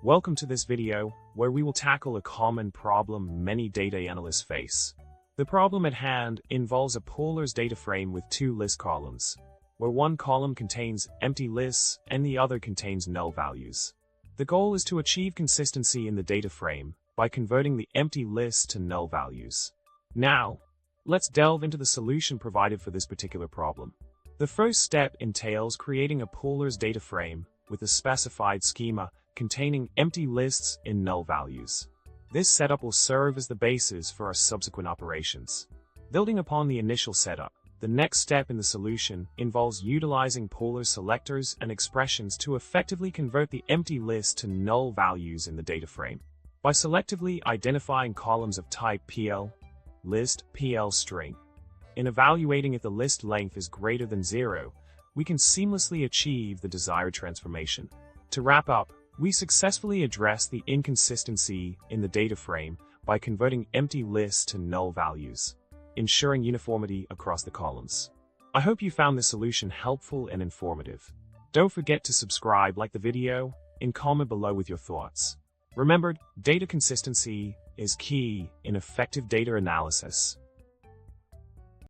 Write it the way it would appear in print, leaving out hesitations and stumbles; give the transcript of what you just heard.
Welcome to this video, where we will tackle a common problem many data analysts face. The problem at hand involves a polars data frame with two list columns, where one column contains empty lists and the other contains null values. The goal is to achieve consistency in the data frame by converting the empty lists to null values. Now, let's delve into the solution provided for this particular problem. The first step entails creating a polars data frame with a specified schema containing empty lists and null values. This setup will serve as the basis for our subsequent operations. Building upon the initial setup, the next step in the solution involves utilizing polars selectors and expressions to effectively convert the empty list to null values in the data frame. By selectively identifying columns of type PL, list, PL string, and evaluating if the list length is greater than 0, we can seamlessly achieve the desired transformation. To wrap up, we successfully address the inconsistency in the data frame by converting empty lists to null values, ensuring uniformity across the columns. I hope you found this solution helpful and informative. Don't forget to subscribe, like the video, and comment below with your thoughts. Remember, data consistency is key in effective data analysis.